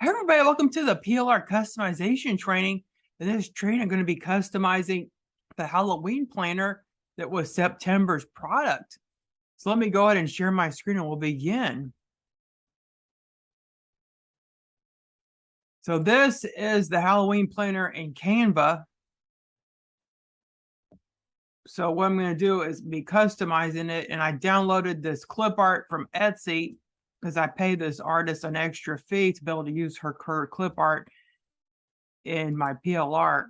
Hey everybody, welcome to the PLR customization training. In this training, I'm going to be customizing the Halloween planner that was September's product. So let me go ahead and share my screen and we'll begin. So this is the Halloween planner in Canva. So what I'm going to do is be customizing it, and I downloaded this clip art from Etsy because I paid this artist an extra fee to be able to use her clip art in my PLR.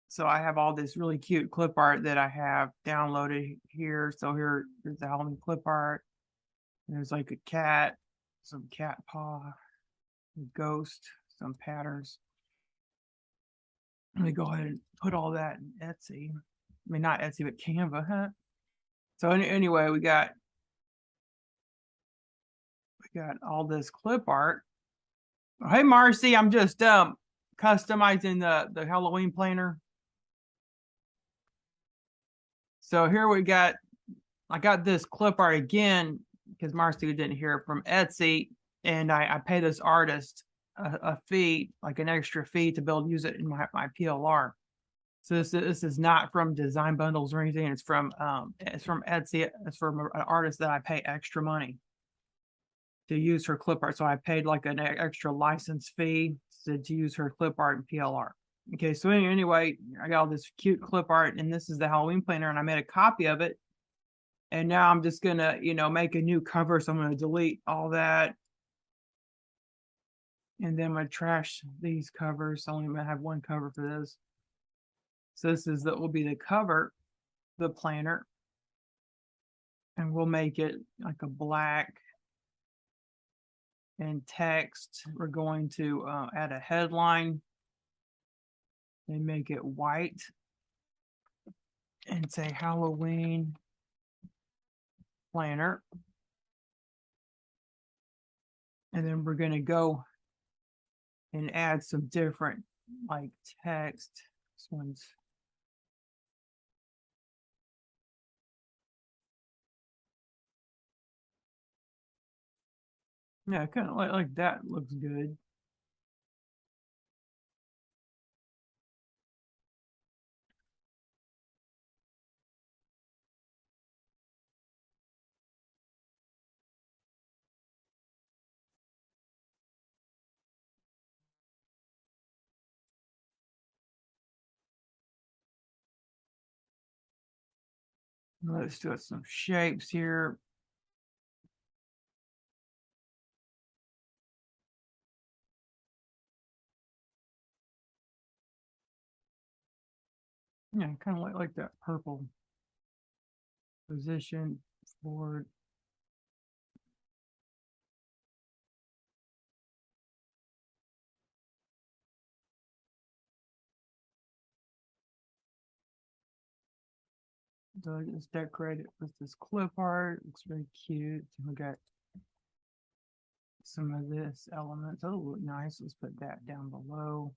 So I have all this really cute clip art that I have downloaded here. So here's the Halloween clip art. There's like a cat, some cat paw, a ghost, some patterns. Let me go ahead and put all that in Etsy. I mean, not Etsy, but Canva, huh? So anyway, we got all this clip art. Hey Marcy, I'm just customizing the Halloween planner. So here I got this clip art again because Marcy didn't hear it, from Etsy, and I pay this artist a fee, like an extra fee, to be able to use it in my PLR. So this is not from Design Bundles or anything. It's from Etsy. It's from an artist that I pay extra money to use her clip art. So I paid like an extra license fee to use her clip art in PLR. Okay, so anyway, I got all this cute clip art, and this is the Halloween planner, and I made a copy of it. And now I'm just gonna, make a new cover. So I'm gonna delete all that. And then I'm gonna trash these covers. So I'm only gonna have one cover for this. So that will be the cover, the planner. And we'll make it like a black and text. We're going to add a headline and make it white and say Halloween planner. And then we're going to go and add some different like text. This one's yeah, kind of like that looks good. Let's do some shapes here. Yeah, kind of like that purple position forward. So I just decorate it with this clip art. Looks very cute. We got some of this elements. Oh, look nice. Let's put that down below.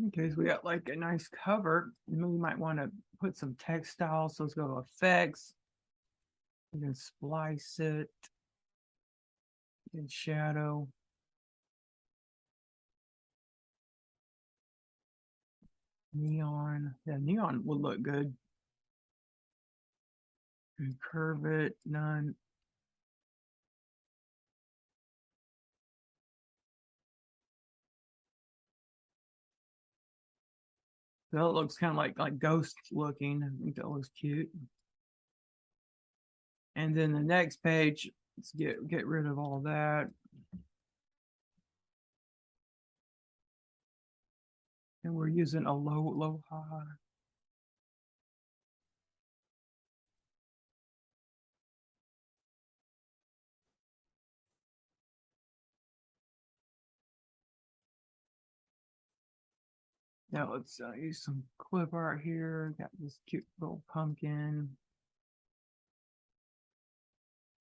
Okay, so we got like a nice cover. And we might want to put some textiles. So let's go to effects. We can splice it in shadow. Neon. Yeah, neon would look good. And curve it, none. So it looks kind of like ghost looking. I think that looks cute. And then the next page, let's get rid of all that. And we're using a low high. Now let's use some clip art here. Got this cute little pumpkin.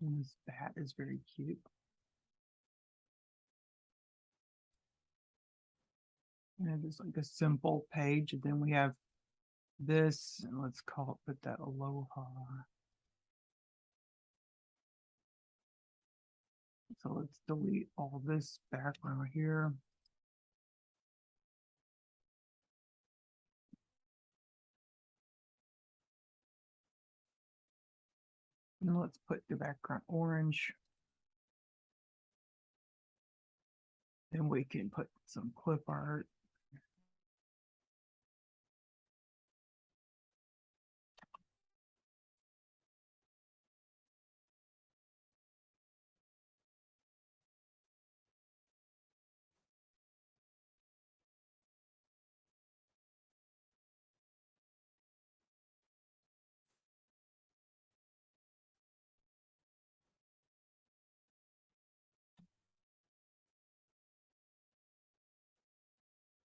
And this bat is very cute. And it's like a simple page. And then we have this, and let's put that aloha. So let's delete all this background here. And let's put the background orange. Then we can put some clip art.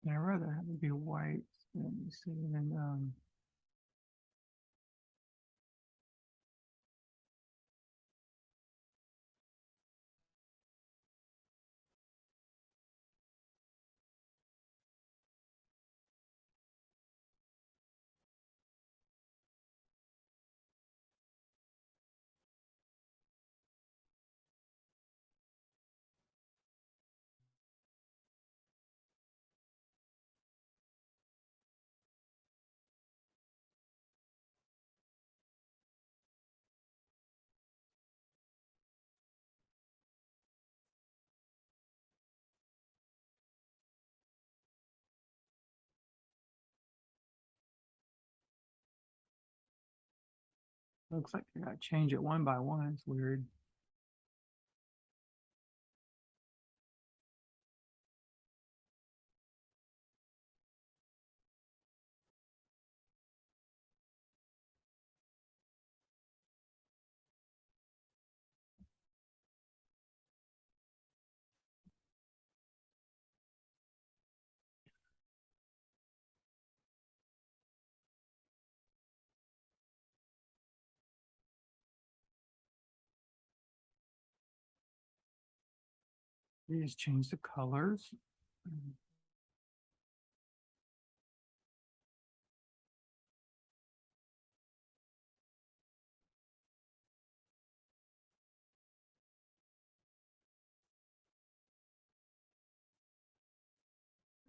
And I'd rather have it be white. Let me see. Looks like I gotta change it one by one. It's weird. You just change the colors.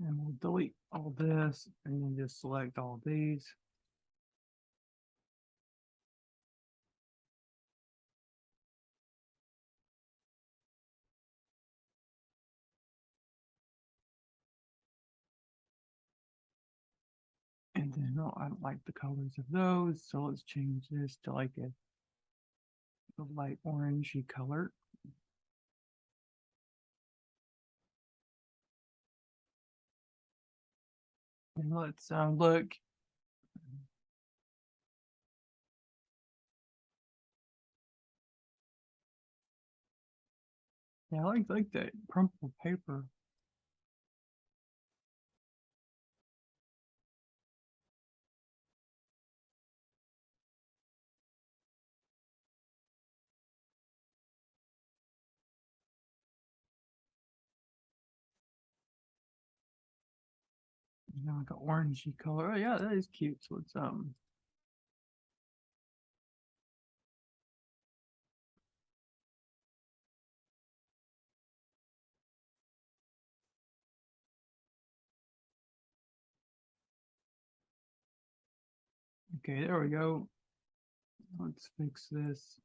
And we'll delete all this and then just select all these. And then I don't like the colors of those. So let's change this to like a light orangey color. And let's look. Yeah, I like that crumpled paper. You know, like an orangey color. Oh yeah, that is cute. So let's okay, there we go. Let's fix this.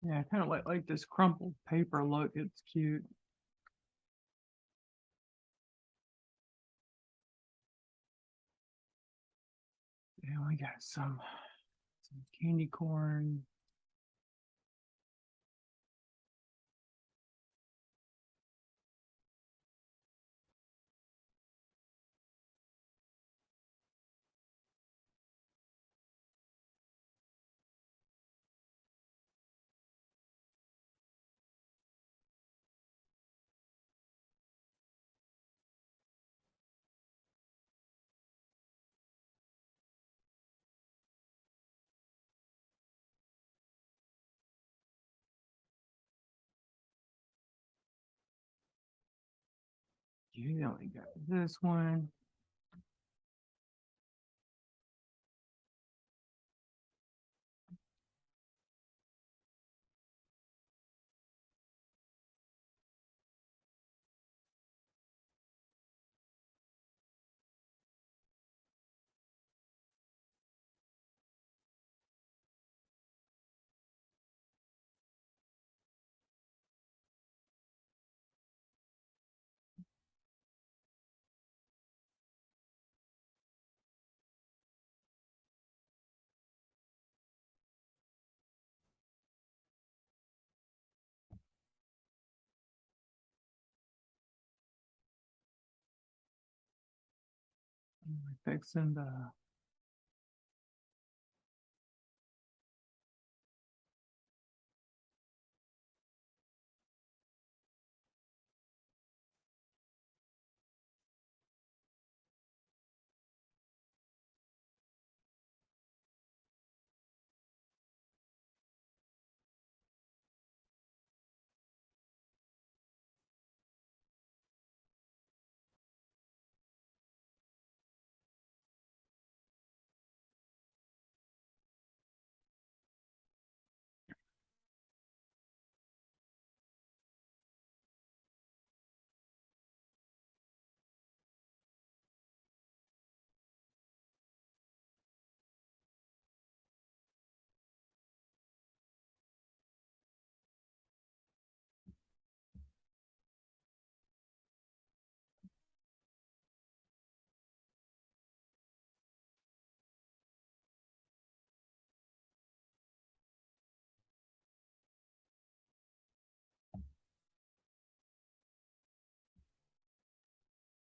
Yeah, I kind of like this crumpled paper look. It's cute. Yeah, we got some candy corn. You only got this one. Fixing the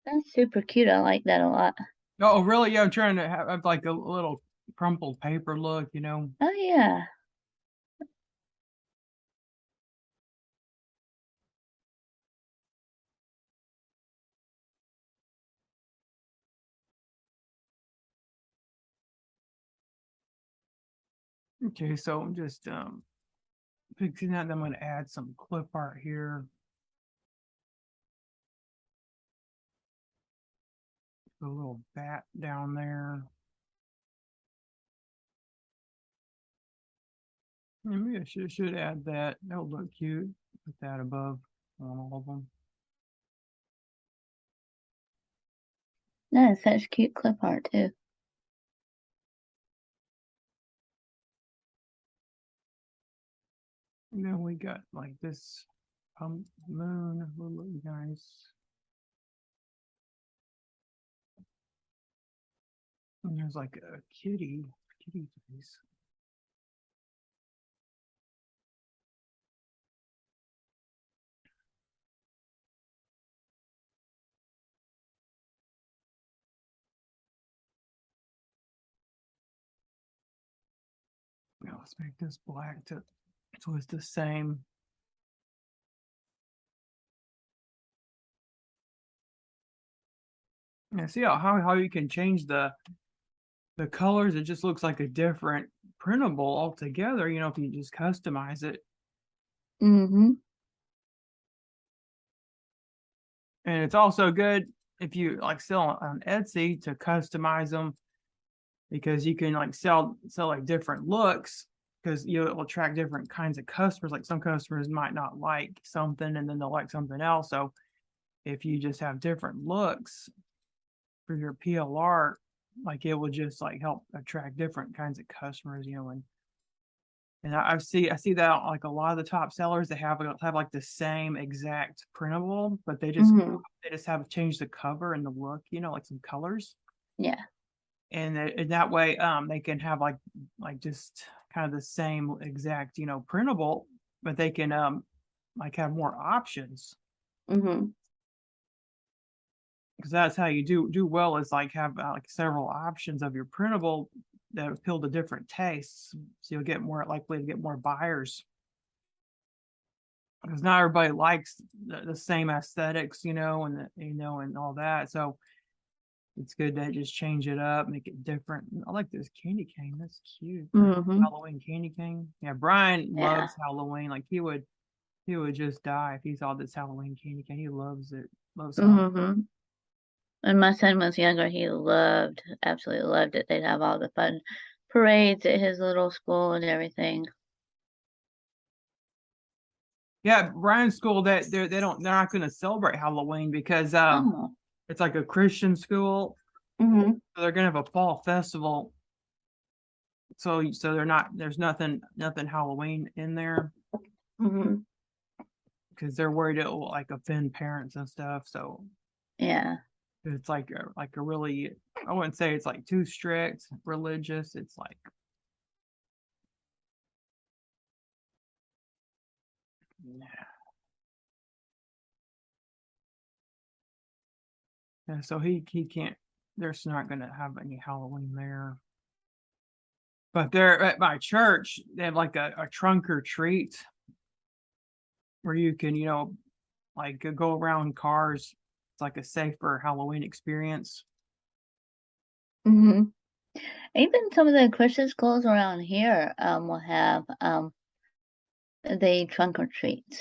That's super cute. I like that a lot. oh really? Yeah, I'm trying to have like a little crumpled paper look, you know. Oh yeah. Okay, so I'm just fixing that. Then I'm gonna add some clip art here. A little bat down there. Maybe I should add that. That'll look cute. Put that above on all of them. That is such cute clip art too. And then we got like this moon will look nice. And there's like a kitty face. Now let's make this black to so it's the same. Yeah, see how you can change the colors. It just looks like a different printable altogether, you know, if you just customize it. Mm-hmm. And it's also good if you like sell on Etsy to customize them because you can like sell like different looks because you'll attract different kinds of customers. Like some customers might not like something and then they'll like something else. So if you just have different looks for your PLR, like it will just like help attract different kinds of customers, you know, and I see that like a lot of the top sellers they have like the same exact printable, but Mm-hmm. they just have changed the cover and the look, you know, like some colors. Yeah. And that way they can have like just kind of the same exact, you know, printable, but they can like have more options Mm-hmm. because that's how you do well is like have like several options of your printable that appeal to different tastes, so you'll get more likely to get more buyers because not everybody likes the same aesthetics, you know, and you know, and all that. So it's good to just change it up, make it different. I like this candy cane. That's cute. Mm-hmm. Halloween candy cane. Yeah, Brian Yeah. loves Halloween. Like he would just die if he saw this Halloween candy cane. He loves it. Loves Halloween. Mm-hmm. When my son was younger, he absolutely loved it. They'd have all the fun parades at his little school and everything. Yeah, Brian's school that they're not going to celebrate Halloween because Oh. it's like a Christian school. Mm-hmm. So they're going to have a fall festival. So they're not there's nothing Halloween in there Mm-hmm. because they're worried it will like offend parents and stuff. So Yeah. it's like a really, I wouldn't say it's like too strict religious. It's like, yeah, so he can't. There's not going to have any Halloween there. But they're at my church. They have like a trunk or treat where you can, like go around cars. It's like a safer Halloween experience. Mm-hmm. Even some of the Christian schools around here will have the trunk or treats.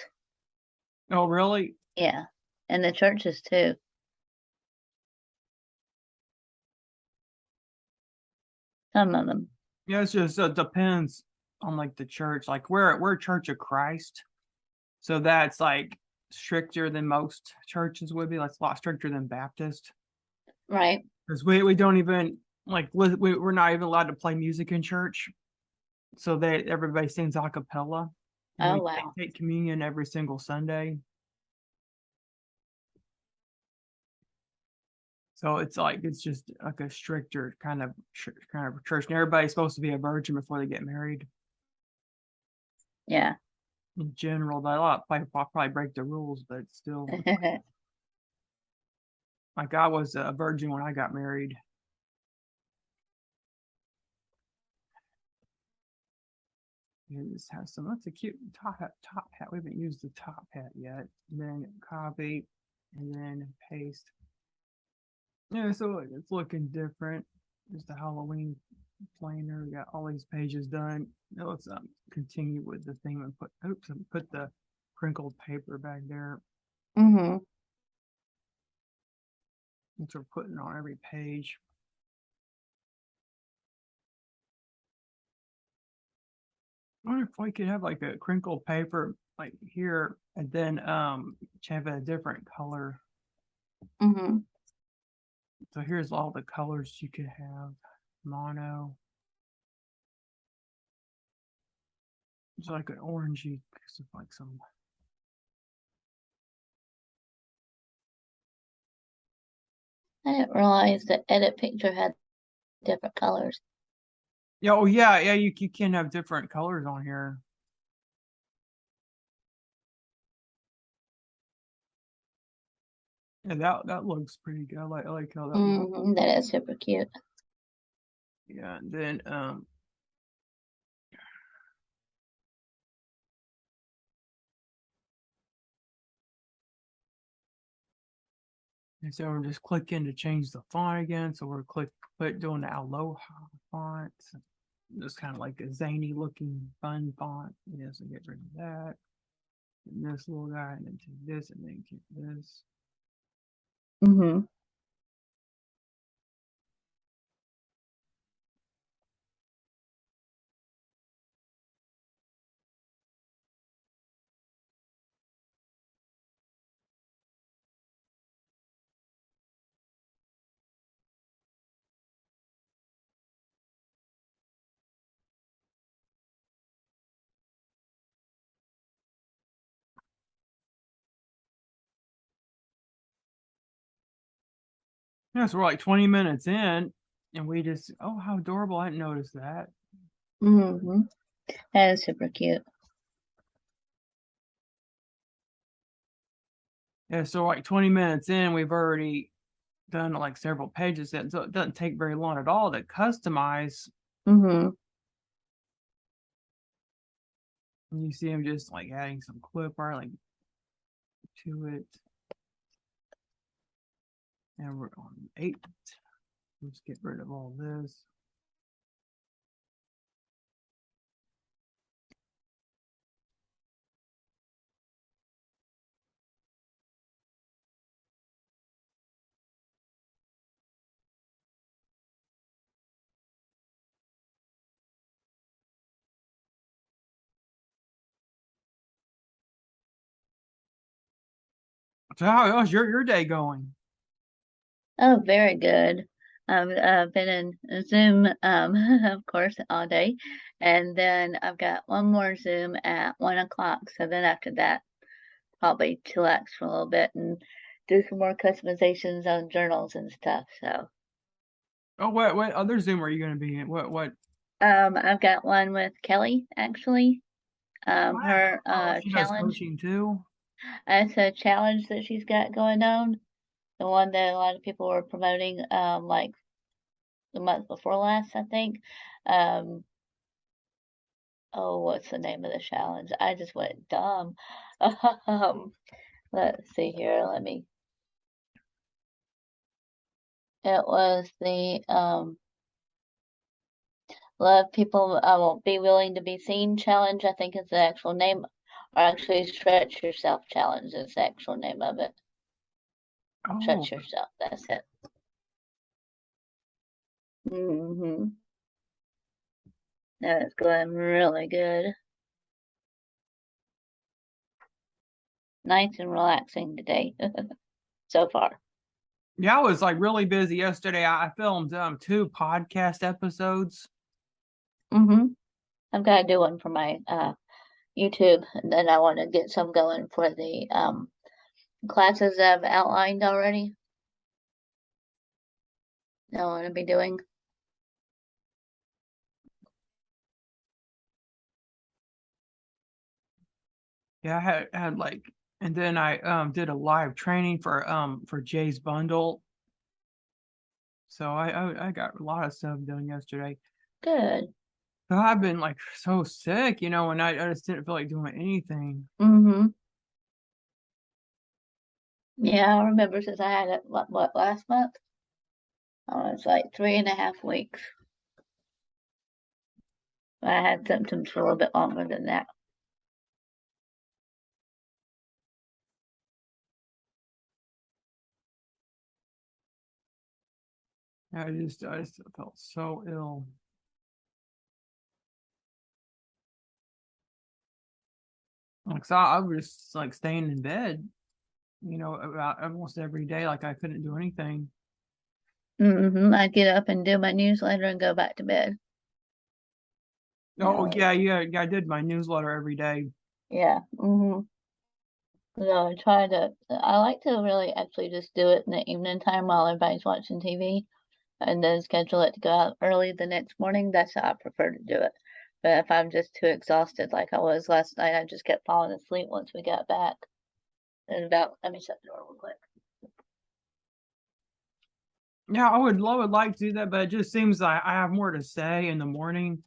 Oh, really? Yeah. And the churches too. Some of them. Yeah, it's just it depends on like the church. Like we're Church of Christ, so that's like stricter than most churches would be. Like a lot stricter than Baptist Right. because we don't even like we're not even allowed to play music in church. So they everybody sings a cappella, and Oh we wow. take communion every single Sunday. So it's like it's just like a stricter kind of church, and everybody's supposed to be a virgin before they get married. Yeah. In general, but a lot of people probably break the rules, but still, like I was a virgin when I got married. And this has some. That's a cute top hat. Top hat. We haven't used the top hat yet. And then copy, and then paste. Yeah, so it's looking different. Just the Halloween planner. We got all these pages done. Now let's continue with the theme and put the crinkled paper back there, Mm-hmm. which we're putting on every page. I wonder if we could have like a crinkled paper like here and then have a different color. Mm-hmm. So here's all the colors you could have. Mono. It's like an orangey, like some. I didn't realize that edit picture had different colors. Yeah, oh yeah. You can have different colors on here. Yeah, that looks pretty good. I like how that looks. Mm-hmm. That is super cute. Yeah, and then and so we're just clicking to change the font again. So we're doing the Aloha font. Just kind of like a zany looking fun font. Yeah, so get rid of that. And this little guy, and then take this, and then keep this. Mm-hmm. Yeah, so we're like 20 minutes in, and we just, oh, how adorable. I didn't notice that. Mm-hmm. That is super cute. Yeah, so like 20 minutes in, we've already done like several pages. So it doesn't take very long at all to customize. Mm-hmm. And you see him just like adding some clip art like to it. And we're on 8. Let's get rid of all this. So how's your day going? Oh, very good. I've been in Zoom, of course, all day, and then I've got one more Zoom at 1 o'clock. So then after that, probably chillax for a little bit and do some more customizations on journals and stuff. So, Oh, what other Zoom are you going to be in? What? I've got one with Kelly actually. Wow. Her Oh, she does challenge. coaching too. It's a challenge that she's got going on. The one that a lot of people were promoting, like the month before last, I think. Um, oh, what's the name of the challenge? I just went dumb. Um, let's see here. It was the Love People I Won't Be Willing to Be Seen challenge, I think is the actual name. Or actually, Stretch Yourself challenge is the actual name of it. Oh, Stretch Yourself, that's it. Mm-hmm. That is going really good. Nice and relaxing today so far. yeah, I was like really busy yesterday. I filmed two podcast episodes. Mm-hmm. I've got to do one for my YouTube, and then I want to get some going for the classes I've outlined already. I want to be doing. Yeah, I had like, and then I did a live training for Jay's bundle. So I got a lot of stuff done yesterday. Good. So I've been like so sick, and I just didn't feel like doing anything. Mm-hmm. Yeah, I remember since I had it, what last month? It's like 3.5 weeks. I had symptoms for a little bit longer than that. I just felt so ill. Like so I was just like staying in bed, about almost every day. Like I couldn't do anything. Mm-hmm. I'd get up and do my newsletter and go back to bed. Oh No, yeah, yeah, yeah. I did my newsletter every day. yeah. Mm-hmm. So I try to. I like to really actually just do it in the evening time while everybody's watching TV, and then schedule it to go out early the next morning. That's how I prefer to do it. But if I'm just too exhausted, like I was last night, I just kept falling asleep once we got back. And let me shut the door real quick. Yeah, I would like to do that, but it just seems like I have more to say in the morning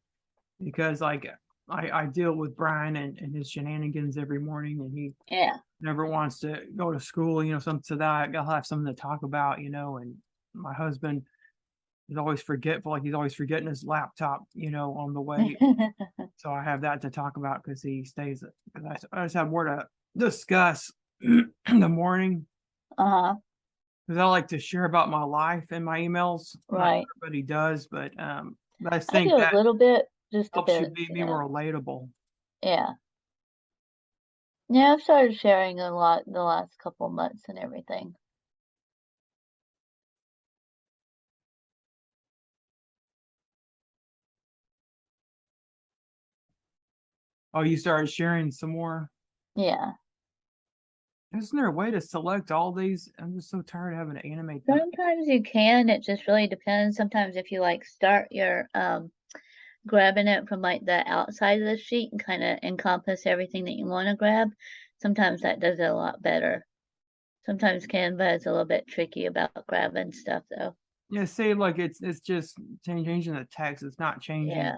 because like I deal with Brian and his shenanigans every morning, and he Yeah. never wants to go to school, something to that. I'll have something to talk about, and my husband is always forgetful, like he's always forgetting his laptop, on the way. So I have that to talk about because he stays. Because I just have more to discuss in the morning Uh-huh. because I like to share about my life in my emails. Not Right. everybody does, but I I think do a that little bit, just a helps you bit, be more relatable. Yeah. Yeah, I've started sharing a lot the last couple months and everything. Oh, you started sharing some more. Yeah. Isn't there a way to select all these? I'm just so tired of having to animate them. Sometimes you can, it just really depends. Sometimes if you like start your grabbing it from like the outside of the sheet and kind of encompass everything that you want to grab, sometimes that does it a lot better. Sometimes Canva is a little bit tricky about grabbing stuff though. Yeah, see, like it's just changing the text. It's not changing Yeah.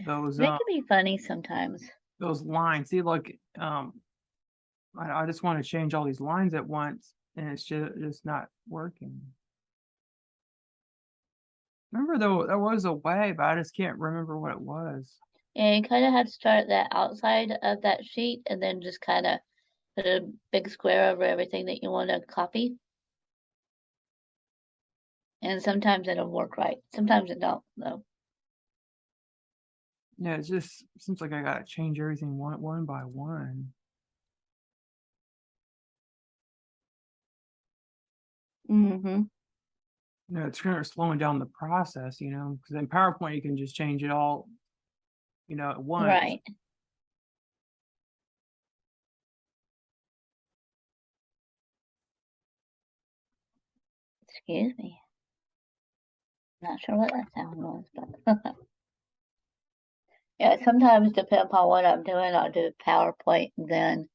those And it can be funny sometimes. those lines. See, like I just want to change all these lines at once, and it's just not working. Remember though, there was a way, but I just can't remember what it was. And you kind of have to start that outside of that sheet and then just kind of put a big square over everything that you want to copy. And sometimes it'll work right. Sometimes it don't, though. Yeah, it just seems like I gotta change everything one by one. Mm-hmm. It's kind of slowing down the process, because in PowerPoint you can just change it all, at once. Right. Excuse me. Not sure what that sound was, but yeah, sometimes depending upon what I'm doing, I'll do PowerPoint and then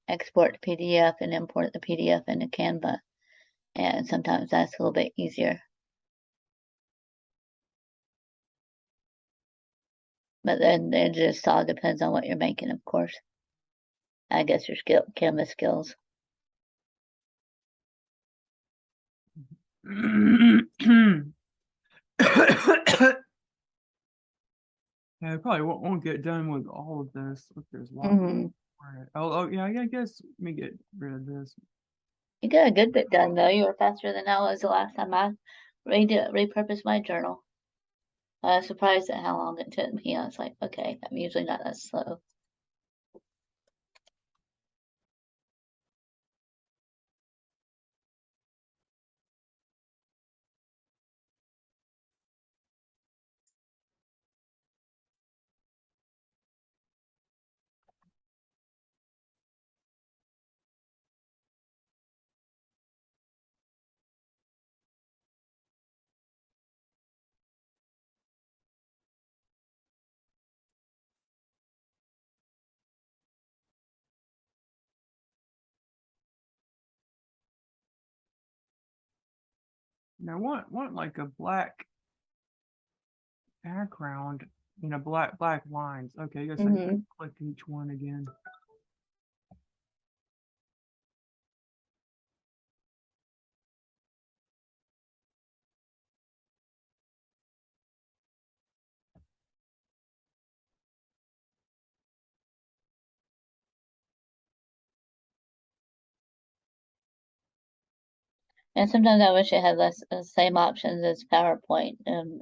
export the PDF and import the PDF into Canva. And sometimes that's a little bit easier. But then it just all depends on what you're making, of course. I guess your Canva skills. Yeah, I probably won't get done with all of this. Look, there's a lot Mm-hmm. more. Oh, yeah, I guess let me get rid of this. You got a good bit done though. You were faster than I was the last time I repurposed my journal. I was surprised at how long it took me. I was like, okay, I'm usually not that slow. Now, want like a black background, black lines. Okay, I guess I Mm-hmm. click each one again. And sometimes I wish it had less same options as PowerPoint,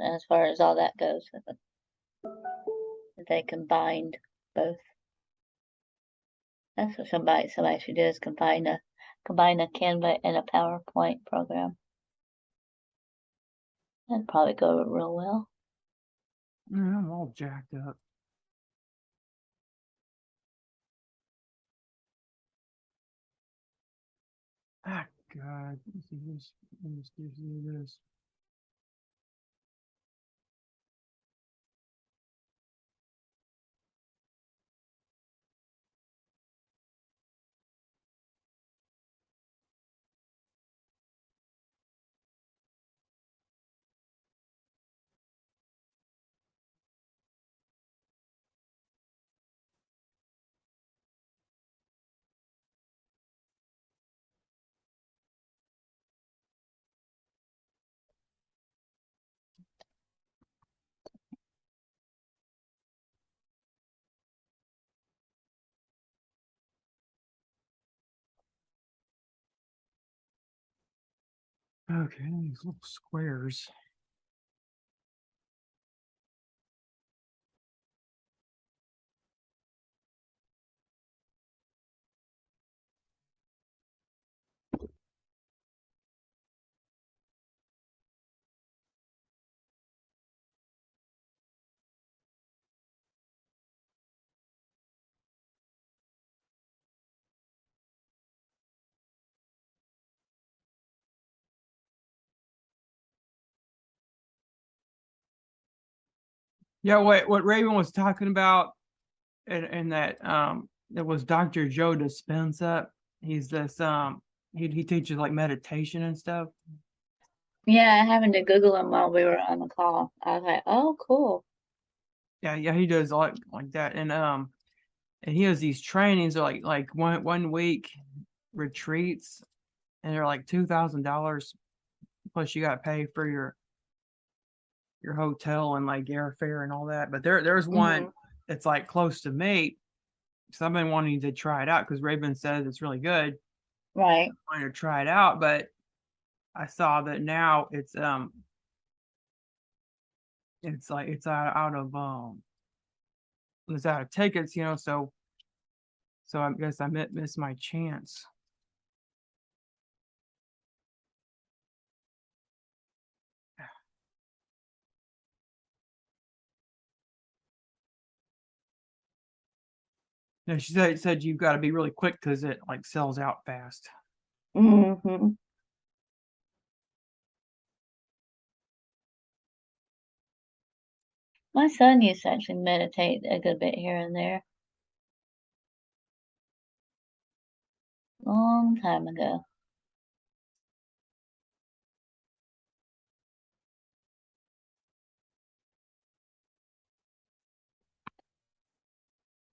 as far as all that goes. If they combined both. That's what somebody should do is combine a Canva and a PowerPoint program. That'd probably go real well. I'm all jacked up. Ah, God. Let's see this. Let's do this. Okay, these little squares. Yeah, what Raven was talking about, and that it was Dr. Joe Dispenza. He's this he teaches like meditation and stuff. Yeah, I happened to Google him while we were on the call. I was like, oh, cool. Yeah, he does like that, and he has these trainings, are like one week retreats, and they're like $2,000 plus you got to pay for your hotel and like airfare and all that. But there's one Hmm. that's like close to me, so I've been wanting to try it out because Raven says it's really good. Right. I wanted to try it out, but I saw that now it's like it's out of tickets, so I guess I missed my chance. No, she said you've got to be really quick because it like sells out fast. Hmm. My son used to actually meditate a good bit here and there, long time ago.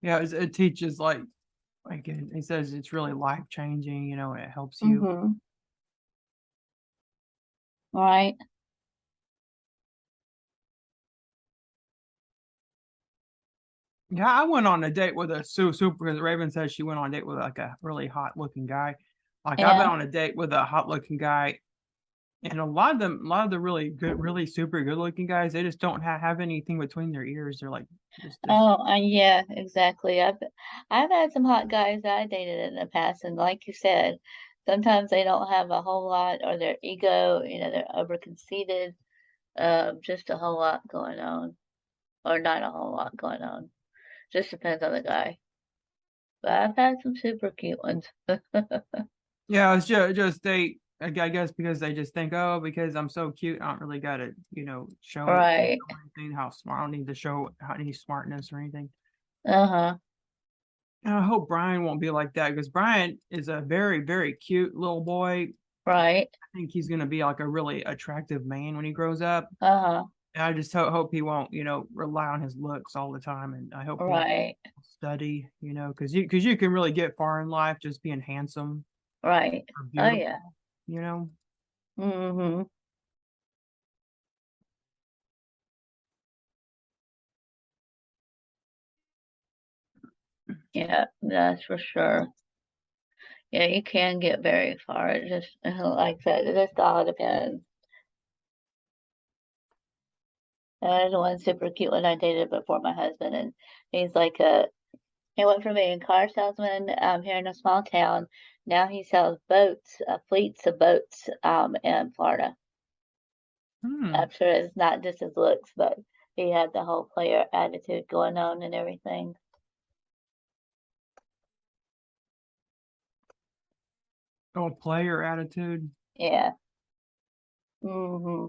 Yeah, it teaches like it says it's really life changing. You know, it helps you. Hmm. Right? Yeah, I went on a date with a super. Because Raven says she went on a date with like a really hot looking guy. Like I've been Yeah. on a date with a hot looking guy, and a lot of the really good, really super good looking guys, they just don't have anything between their ears. They're like just Oh, yeah, exactly. I've had some hot guys that I dated in the past, and like you said, sometimes they don't have a whole lot, or their ego, they're over conceited. Just a whole lot going on, or not a whole lot going on. Just depends on the guy. But I've had some super cute ones. yeah, it's just they. I guess because they just think, oh, because I'm so cute, I don't really gotta, Right. show anything how smart. I don't need to show any smartness or anything. Uh-huh. And I hope Brian won't be like that because Brian is a very, very cute little boy. Right. I think he's gonna be like a really attractive man when he grows up. Uh-huh. And I just hope he won't, rely on his looks all the time. And I hope he'll Right. study, because you can really get far in life just being handsome Right. or Oh, yeah. beautiful, you know. Mm-hmm. Yeah, that's for sure. Yeah, you can get very far. It just, like I said, it just all depends. There's one super cute one I dated before my husband, and he's like he went from being a car salesman here in a small town. Now he sells boats, fleets of boats in Florida. Hmm. I'm sure it's not just his looks, but he had the whole player attitude going on and everything. Oh, player attitude. Yeah. Hmm.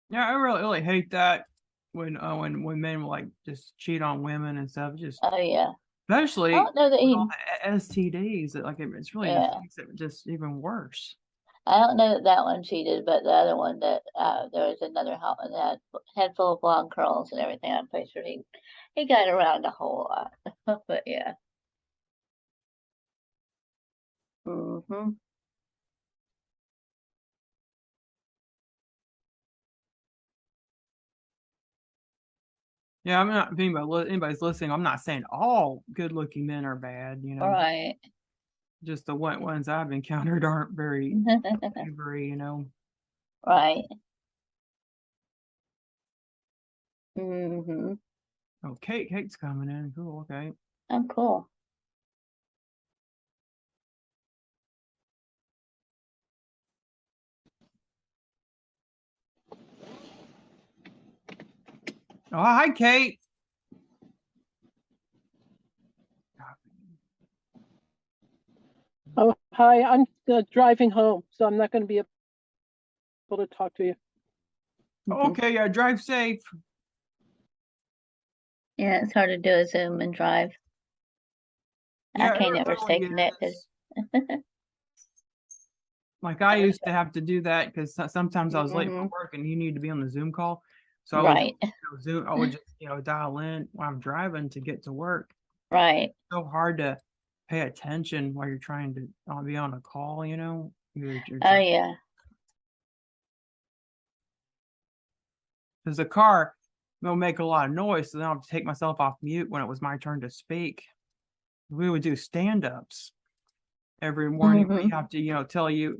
Yeah, I really hate that when men will like just cheat on women and stuff. Just Oh yeah. I especially don't know that with he. all the STDs, that like it's really just Yeah. makes it just even worse. I don't know that that one cheated, but the other one that there was another hot one that had head full of blonde curls and everything. I'm pretty sure he got around a whole lot. But yeah. Hmm. Yeah, I'm not if anybody's listening. I'm not saying all good-looking men are bad. Right. Just the ones I've encountered aren't very savory. Right. Hmm. Oh, Kate's coming in. Cool. Okay. I'm cool. Oh, hi, Kate. Oh, hi, I'm driving home, so I'm not going to be able to talk to you. Okay. Yeah. Drive safe. Yeah, it's hard to do a Zoom and drive. I Yeah, it can't ever stay really connected. is. Like I used to have to do that because sometimes I was late for Hmm. work and you need to be on the Zoom call. So I would Right. Zoom. I would just dial in while I'm driving to get to work. Right. So hard to pay attention while you're trying to be on a call. You're Oh trying yeah. because the car will make a lot of noise, so then I'll have to take myself off mute when it was my turn to speak. We would do stand-ups every morning where you Hmm. have to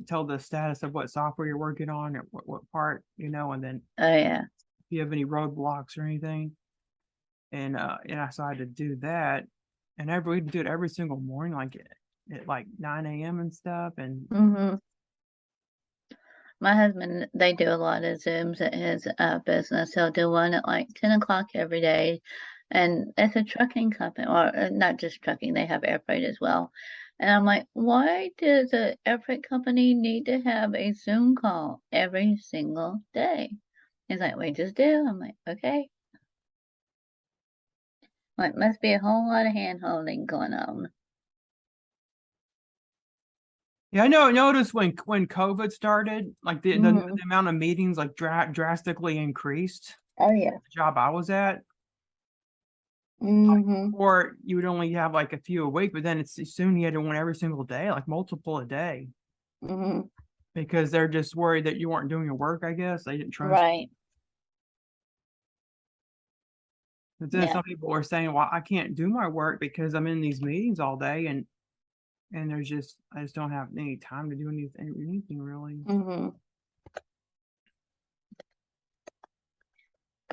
tell the status of what software you're working on or what part, and then Oh yeah. if you have any roadblocks or anything. And so I had to do that, and we'd do it every single morning, like at like 9 a.m. and stuff. And Hmm. My husband, they do a lot of Zooms at his business. He'll do one at like 10 o'clock every day, And it's a trucking company, or not just trucking, they have air freight as well. And I'm like, why does the air freight company need to have a Zoom call every single day? He's like, we just do. I'm like, okay. Like, must be a whole lot of hand holding going on. Yeah, I know. I noticed when COVID started, like Hmm. the amount of meetings like drastically increased. Oh yeah. The job I was at, Hmm. or you would only have like a few a week, but then it's soon you had one every single day, like multiple a day, Hmm. because they're just worried that you weren't doing your work. I guess they didn't trust. Right. But then Yeah. some people are saying, "Well, I can't do my work because I'm in these meetings all day, and there's just I just don't have any time to do anything really." Hmm.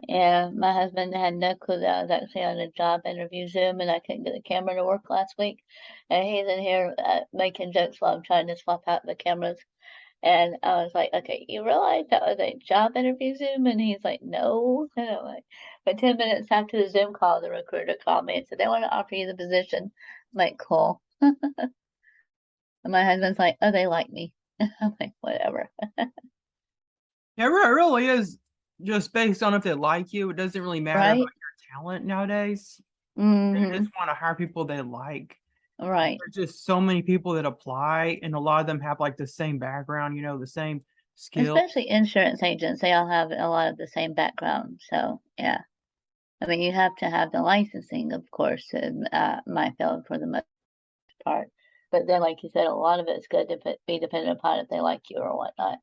Yeah, my husband had no clue that I was actually on a job interview Zoom and I couldn't get the camera to work last week. And he's in here making jokes while I'm trying to swap out the cameras. And I was like, okay, you realize that was a job interview Zoom? And he's like, no. And I'm like, but 10 minutes after the Zoom call, the recruiter called me and said, they want to offer you the position. I'm like, cool. And my husband's like, oh, they like me. I'm like, whatever. Yeah, it really is just based on if they like you. It doesn't really matter about Right? your talent nowadays. They Mm-hmm. just want to hire people they like. Right. There's just so many people that apply, and a lot of them have like the same background, the same skills. Especially insurance agents, they all have a lot of the same background. So, yeah. I mean, you have to have the licensing, of course, in my field for the most part. But then, like you said, a lot of it's good to be dependent upon if they like you or whatnot.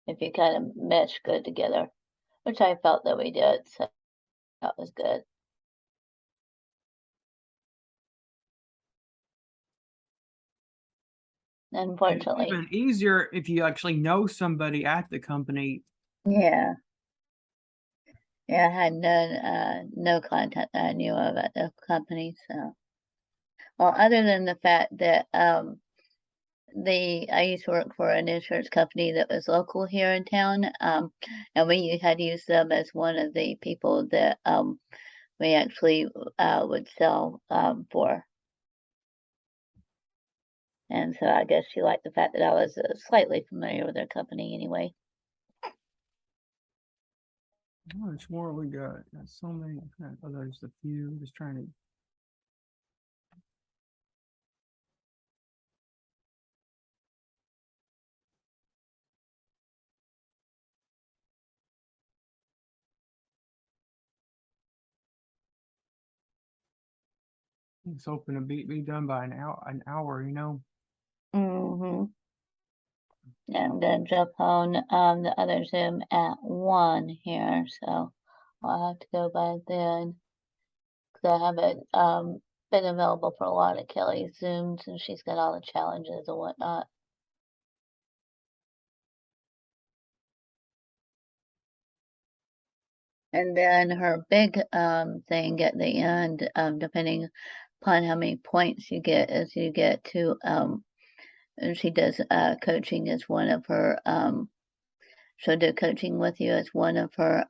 If you kind of mesh good together, which I felt that we did, so that was good. And it's Unfortunately, even easier if you actually know somebody at the company. yeah, yeah, I had no contact that I knew of at the company. So, well, other than the fact that the I used to work for an insurance company that was local here in town, and we had used them as one of the people that we actually would sell for. And so I guess she liked the fact that I was slightly familiar with their company anyway. How much more we got so many. Oh, there's a few. Just trying to. It's hoping to be done by an hour. Mm-hmm. Yeah, I'm gonna jump on the other Zoom at 1 here, so I'll have to go by then. Because I haven't been available for a lot of Kelly's Zooms and she's got all the challenges and whatnot. And then her big thing at the end, depending upon how many points you get, is you get to and she does coaching as one of her she'll do coaching with you as one of her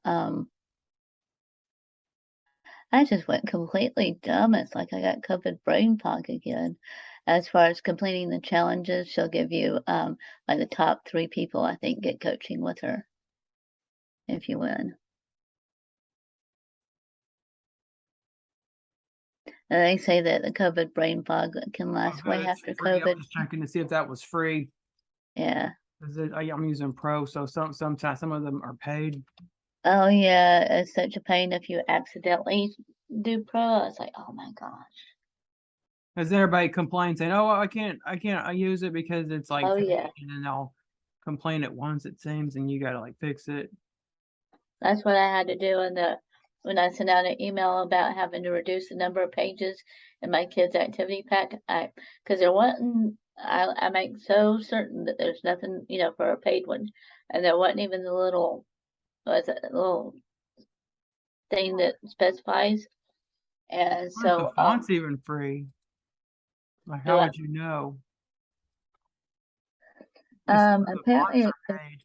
I just went completely dumb. It's like I got COVID brain fog again. As far as completing the challenges, she'll give you like the top 3 people I think get coaching with her if you win. And they say that the COVID brain fog can I last bet way it's after free. I was COVID. just checking to see if that was free. Yeah. 'Cause I'm using Pro, so sometimes some of them are paid. Oh yeah, it's such a pain if you accidentally do pro. It's like, oh my gosh. Because then everybody complains saying, "Oh, I can't use it because it's like Oh paid," yeah. and then they'll complain at once it seems, and you got to like fix it. That's what I had to do in the when I sent out an email about having to reduce the number of pages in my kids' activity pack. I because there wasn't I make so certain that there's nothing, for a paid one. And there wasn't even the little was it a little thing that specifies. And What if the so font's even free? Like, do how I would you know? Because some of the fonts apparently are paid.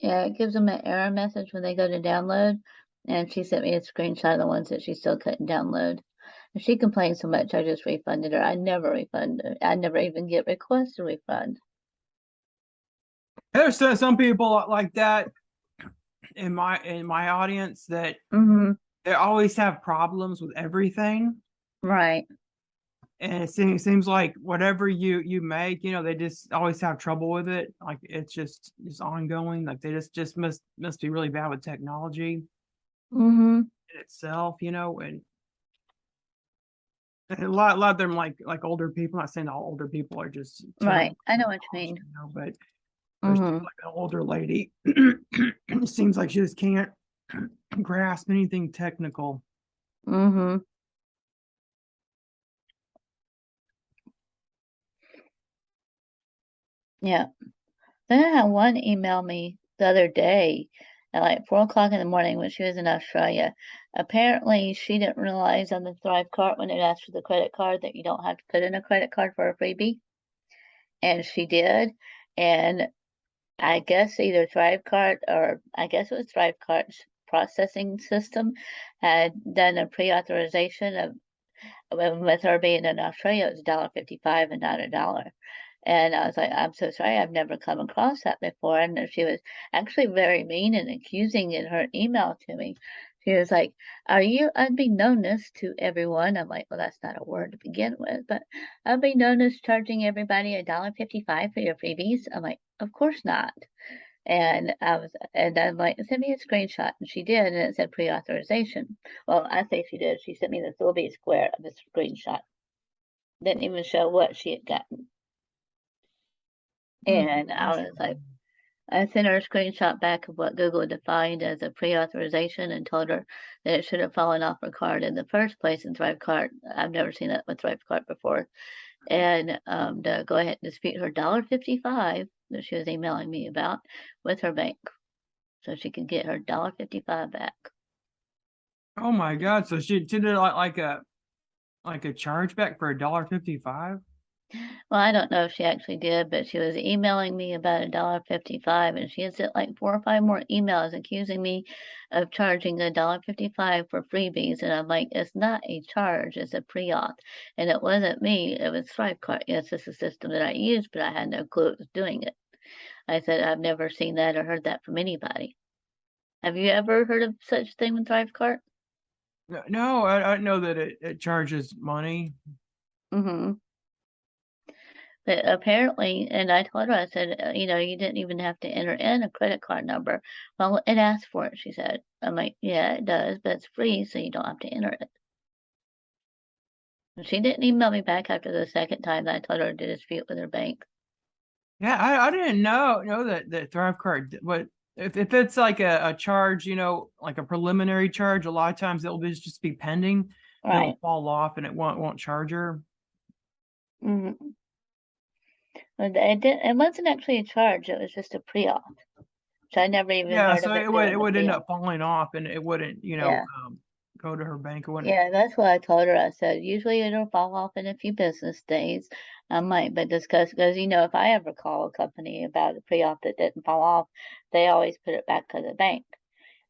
yeah, it gives them an error message when they go to download. And she sent me a screenshot of the ones that she still couldn't download. And she complained so much, I just refunded her. I never refund her. I never even get requests to refund. There's some people like that in my audience that Mm-hmm. they always have problems with everything. Right. And it seems like whatever you make, they just always have trouble with it. Like it's just ongoing. Like they just must be really bad with technology Mm-hmm. in itself, and a lot of them like older people. I'm not saying all older people are just Right. terrible, I know what you mean. but there's Mm-hmm. like an older lady. It seems like she just can't grasp anything technical. Mm-hmm. Yeah. Then I had one email me the other day at like 4 o'clock in the morning when she was in Australia. Apparently, she didn't realize on the Thrive card when it asked for the credit card that you don't have to put in a credit card for a freebie, and she did. And I guess either Thrivecart or I guess it was Thrivecart's processing system had done a pre-authorization of with her being in Australia, it was $1.55 and not $1. And I was like, I'm so sorry, I've never come across that before. And she was actually very mean and accusing in her email to me. She was like, are you unbeknownst to everyone? I'm like, well, that's not a word to begin with, but unbeknownst charging everybody $1.55 for your freebies? I'm like, of course not. And I'm like, send me a screenshot. And she did, and it said pre-authorization. Well, I say she did. She sent me this little bitty square of a screenshot. Didn't even show what she had gotten. And I was like, I sent her a screenshot back of what Google defined as a pre-authorization and told her that it should have fallen off her card in the first place in Thrivecart. I've never seen that with Thrivecart before. And to go ahead and dispute her $1.55 that she was emailing me about with her bank, so she could get her $1.55 back. Oh my God! So she did it like a chargeback for $1.55. Well, I don't know if she actually did, but she was emailing me about $1.55, and she had sent like 4 or 5 more emails accusing me of charging $1.55 for freebies. And I'm like, it's not a charge, it's a pre-auth. And it wasn't me, it was Thrivecart. Yes, it's a system that I used, but I had no clue it was doing it. I said, I've never seen that or heard that from anybody. Have you ever heard of such thing with Thrivecart? No, I know that it charges money. Mm-hmm. But apparently, and I told her, I said, you didn't even have to enter in a credit card number. Well, it asked for it, she said. I'm like, yeah, it does, but it's free, so you don't have to enter it. And she didn't email me back after the second time that I told her to dispute with her bank. Yeah, I didn't know that Thrivecart. But if it's like a charge, like a preliminary charge, a lot of times it'll just be pending. It'll Right. fall off and it won't charge her. Mm-hmm. But it wasn't actually a charge, it was just a pre-auth. So I never even Yeah, heard so of it it would doing it the would end pre-auth. up falling off and it wouldn't, Yeah. go to her bank. It wouldn't. Yeah, that's what I told her. I said, usually it'll fall off in a few business days. I might, but discuss because if I ever call a company about a pre-op that didn't fall off, they always put it back to the bank.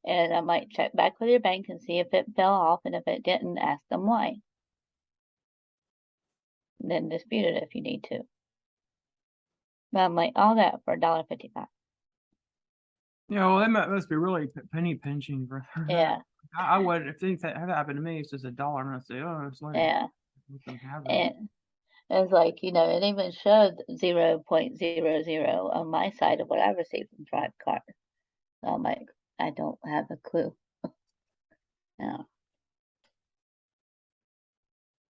And I might check back with your bank and see if it fell off, and if it didn't, ask them why. Then dispute it if you need to. But I'm like, all that for $1.55. Well, that must be really penny pinching for her. Yeah, I wouldn't if things that have happened to me. It's just $1. I'm gonna say, oh, it's like yeah. let them have it. And it's like, it even showed 0.00 on my side of what I received from Thrivecart. So I'm like, I don't have a clue. Yeah.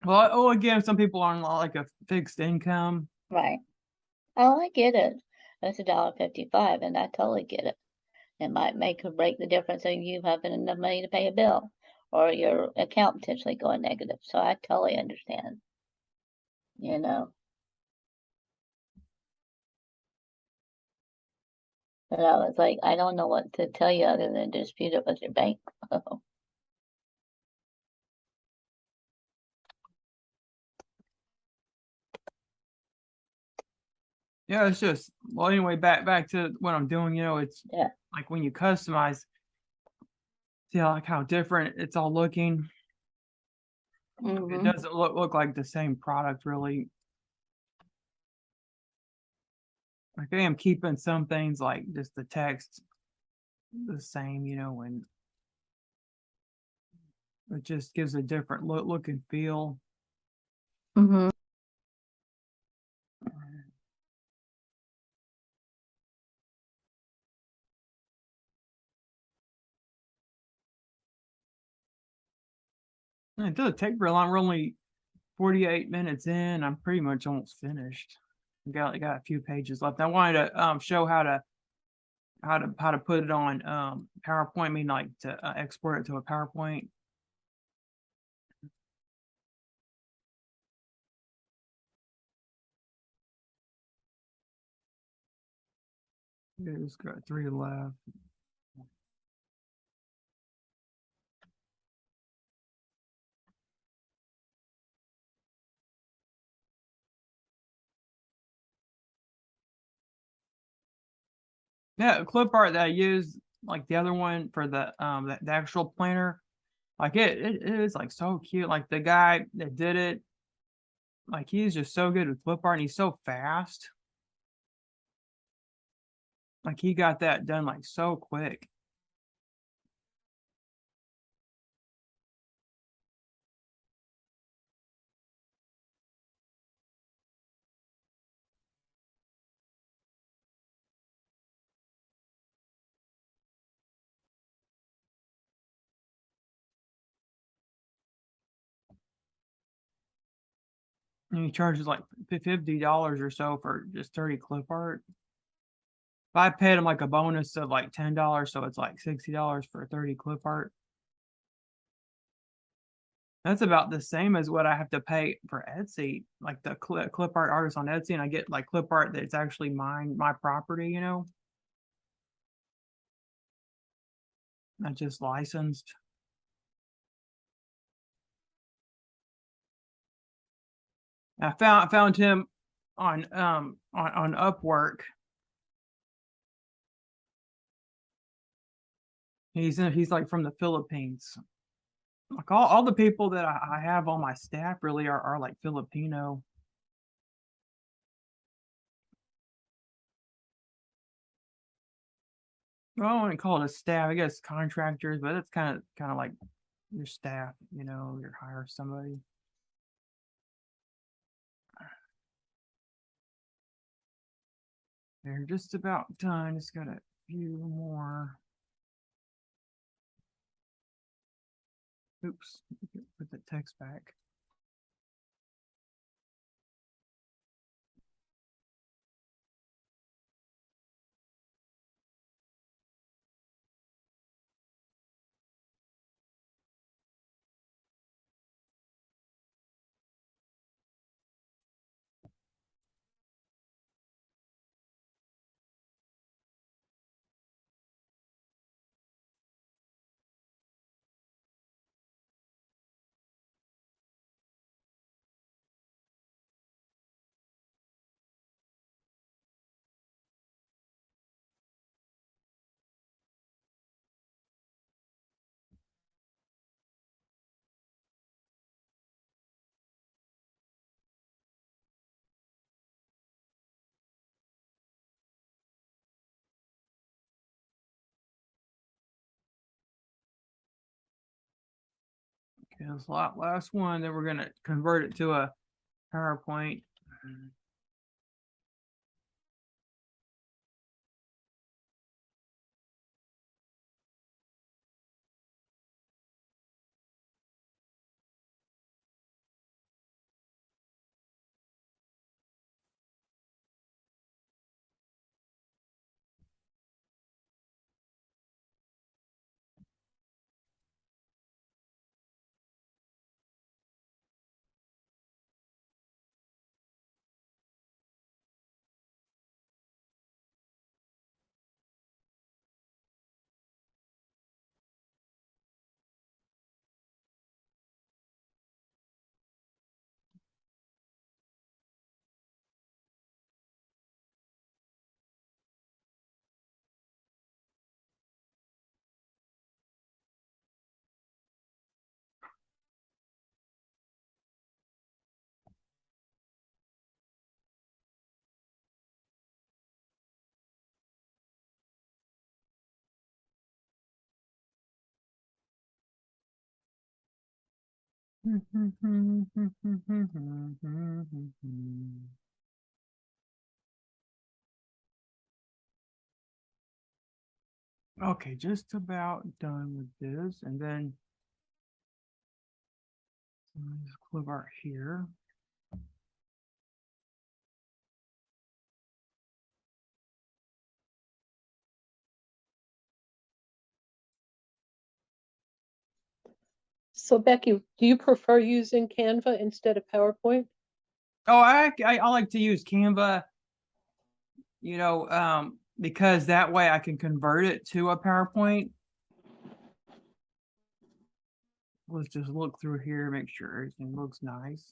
Well, again, some people are on like a fixed income. Right. Oh, I get it. That's $1.55, and I totally get it. It might make or break the difference of you having enough money to pay a bill or your account potentially going negative. So I totally understand, you know. But I was like, I don't know what to tell you other than dispute it with your bank. Yeah, it's just well. Anyway, back to what I'm doing. It's Yeah. like when you customize. See like how different it's all looking. It Mm-hmm. doesn't look like the same product really. Like I am keeping some things like just the text the same, and it just gives a different look and feel. Mm-hmm. And it doesn't take very long. We're only 48 minutes in. I'm pretty much almost finished. Got a few pages left. I wanted to show how to put it on PowerPoint. I mean, like to export it to a PowerPoint. It's got 3 left. Yeah, clip art that I used, like the other one for the actual planner, like it is like so cute. Like the guy that did it, like he's just so good with clip art and he's so fast. Like he got that done like so quick. And he charges like $50 or so for just 30 clip art. If I paid him like a bonus of like $10, so it's like $60 for 30 clip art. That's about the same as what I have to pay for Etsy, like the clip art artist on Etsy, and I get like clip art that's actually my property, not just licensed. I found him on Upwork. He's like from the Philippines. Like all the people that I have on my staff really are like Filipino. Well, I wouldn't call it a staff, I guess contractors, but it's kind of like your staff, you hire somebody. They're just about done. Just got a few more. Oops, put the text back. Okay, this last one. Then we're gonna convert it to a PowerPoint. Okay, just about done with this, and then let's clip art here. So Becky, do you prefer using Canva instead of PowerPoint? Oh, I like to use Canva, because that way I can convert it to a PowerPoint. Let's just look through here, make sure everything looks nice.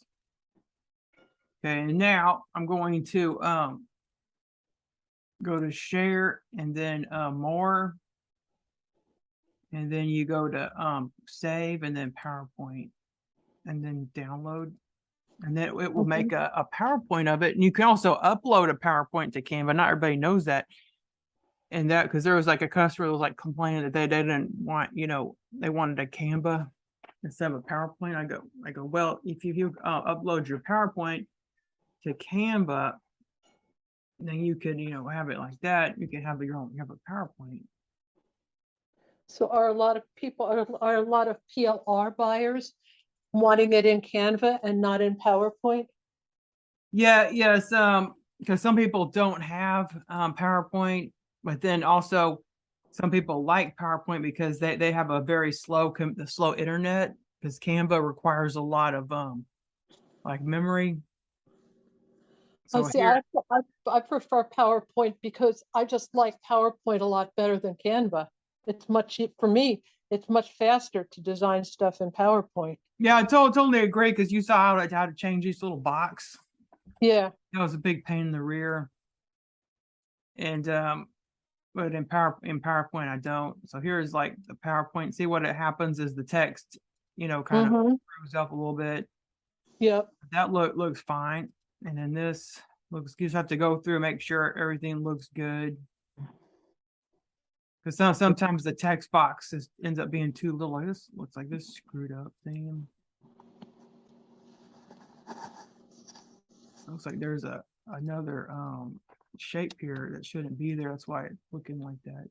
Okay, and now I'm going to go to share and then more, and then you go to save and then PowerPoint and then download, and then it will make a PowerPoint of it. And you can also upload a PowerPoint to Canva. Not everybody knows that. And that because there was like a customer that was like complaining that they didn't want, they wanted a Canva instead of a PowerPoint. I go, well, if you upload your PowerPoint to Canva, then you could, have it like that. You can have you have a PowerPoint. So are a lot of people, are a lot of PLR buyers wanting it in Canva and not in PowerPoint? Yeah, yes, because some people don't have PowerPoint, but then also some people like PowerPoint because they have a very slow internet, because Canva requires a lot of like memory. Oh, So see, here, I prefer PowerPoint because I just like PowerPoint a lot better than Canva. It's for me, it's much faster to design stuff in PowerPoint. yeah, I totally agree, because you saw how to change this little box. Yeah. That was a big pain in the rear, and but in PowerPoint I don't. So here's like the PowerPoint. See what it happens is the text, kind of moves up a little bit. Yep. That looks fine. And then this looks, you just have to go through, make sure everything looks good. Because sometimes the text box ends up being too little. Like this looks like this screwed up thing. Looks like there's another shape here that shouldn't be there. That's why it's looking like that.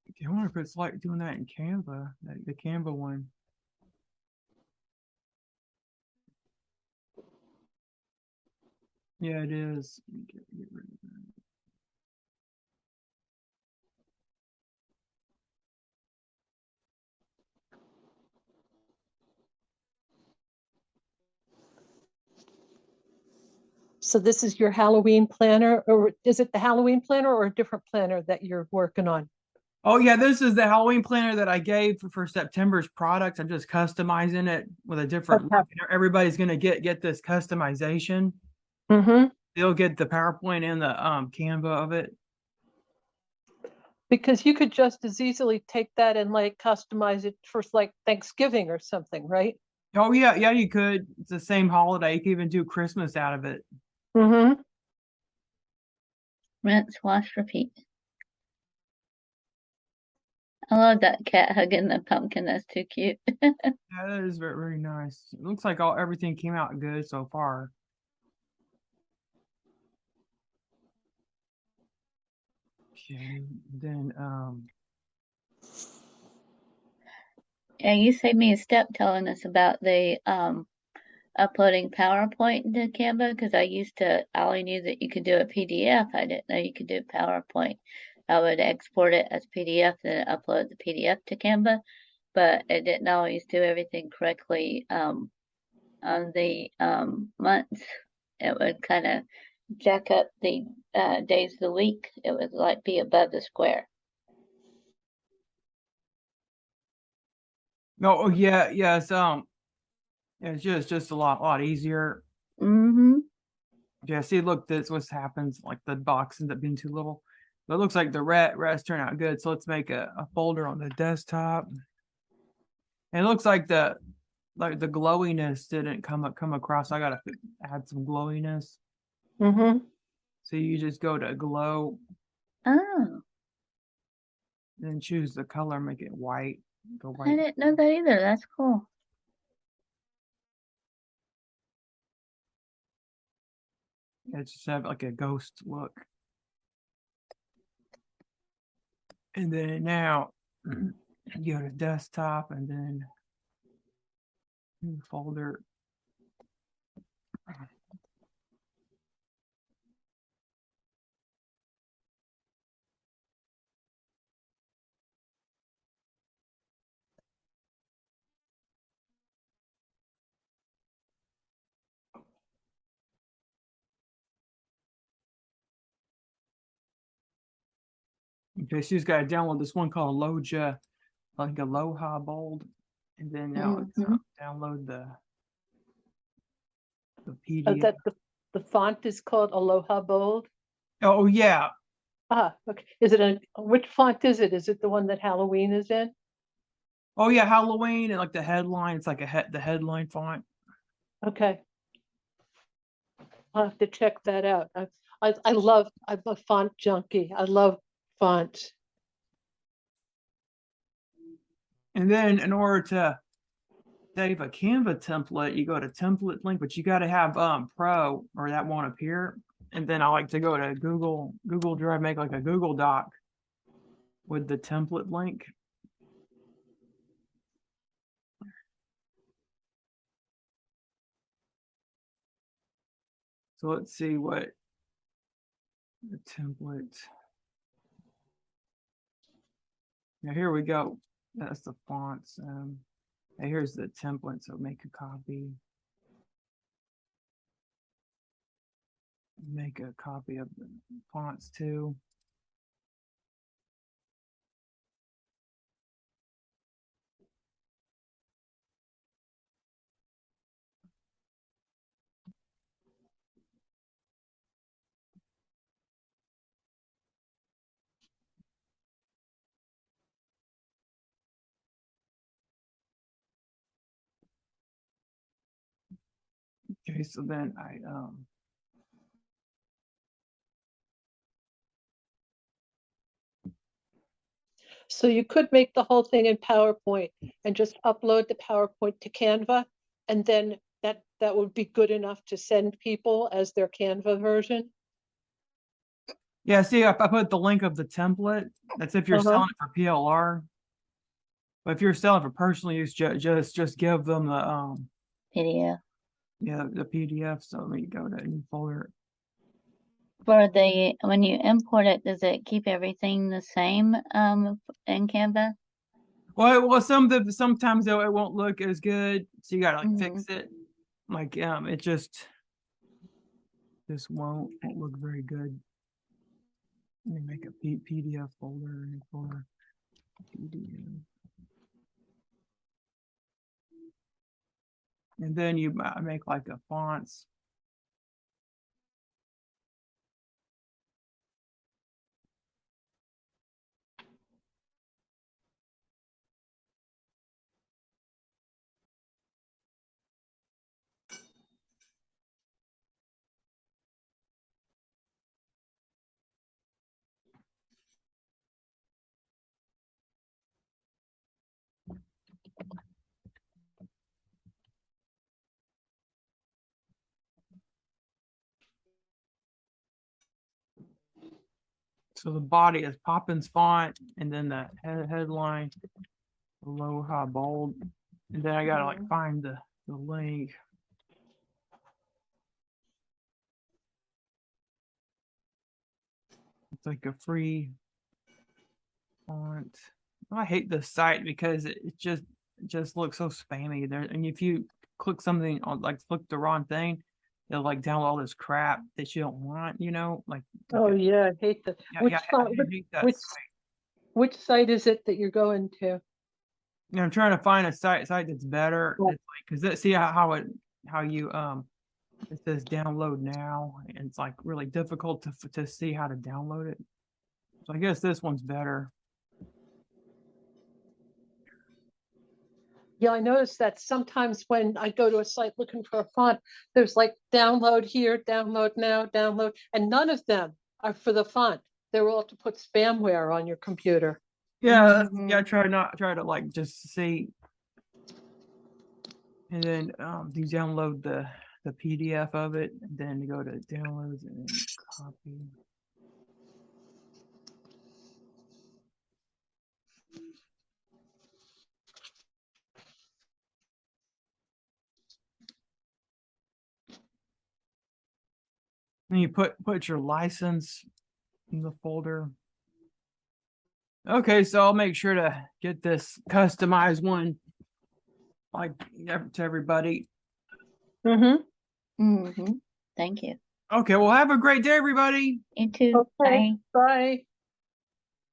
Okay, I wonder if it's like doing that in Canva, the Canva one. Yeah, it is. Get rid of that. So this is your Halloween planner, or is it the Halloween planner or a different planner that you're working on? Oh yeah, this is the Halloween planner that I gave for September's product. I'm just customizing it with a different Okay. look. Everybody's gonna get this customization. Mm-hmm. They'll get the PowerPoint and the Canva of it. Because you could just as easily take that and like customize it for like Thanksgiving or something, right? Oh yeah, yeah, you could. It's the same holiday. You could even do Christmas out of it. Mm-hmm. Rinse, wash, repeat. I love that cat hugging the pumpkin. That's too cute. Yeah, that is very, very nice. It looks like everything came out good so far. Okay, then And you saved me a step telling us about the uploading PowerPoint into Canva because I only knew that you could do a PDF. I didn't know you could do PowerPoint. I would export it as PDF and then upload the PDF to Canva, but it didn't always do everything correctly on the months. It would kind of jack up the days of the week. It would like be above the square. no, oh yeah, yes, it's just a lot easier. Mm-hmm. Yeah, see, look, this what happens. Like the box ends up being too little. But it looks like the rest turned out good. So let's make a folder on the desktop. And it looks like the glowiness didn't come across. I gotta add some glowiness. Mm-hmm. So you just go to glow, Oh, Then choose the color, make it white. Go I white. didn't know that either. That's cool. It's just have like a ghost look. And then now go to desktop and then new folder. Okay, so you just got to download this one called Loja, like Aloha Bold. And then now it's download the Oh, PDF. that the font is called Aloha Bold. Oh yeah. Ah, okay. Is it which font is it? Is it the one that Halloween is in? Oh yeah, Halloween and like the headline. It's like the headline font. Okay. I'll have to check that out. I'm a font junkie. I love fonts. And then in order to save a Canva template, you go to template link, but you got to have Pro or that won't appear. And then I like to go to Google Drive, make like a Google Doc with the template link. So let's see what the template. Now here we go. That's the fonts. Here's the template. So make a copy. Make a copy of the fonts too. Okay, so then I So you could make the whole thing in PowerPoint and just upload the PowerPoint to Canva, and then that would be good enough to send people as their Canva version. yeah, see I put the link of the template. That's if you're Uh-huh. selling it for PLR. But if you're selling for personal use, just give them the PDF. yeah, the PDF. So let me go to new folder. For when you import it, does it keep everything the same in Canva? Well, sometimes though it won't look as good, so you gotta like fix Mhm. it. Like it just this won't look very good. Let me make a PDF folder, new folder, PDF, and then you make like a fonts. So the body is Poppins font, and then the headline Aloha Bold, and then I gotta like find the link. It's like a free font. I hate this site because it just looks so spammy there. And if you click something on like click the wrong thing, they'll like download all this crap that you don't want, like Oh yeah, I hate that. yeah, yeah, I hate that Which site. which site is it that you're going to? I'm trying to find a site that's better. Oh. It's like because see how you it says download now, and it's like really difficult to see how to download it. So I guess this one's better. Yeah, I noticed that sometimes when I go to a site looking for a font, there's like download here, download now, download, and none of them are for the font. They're all to put spamware on your computer. Yeah, Mhm. try to like just see, and then you download the PDF of it, and then go to downloads and then copy. And you put your license in the folder. Okay, so I'll make sure to get this customized one like to everybody. Mm-hmm. Mhm. Thank you. Okay, well have a great day, everybody. You too. Okay, Bye. bye.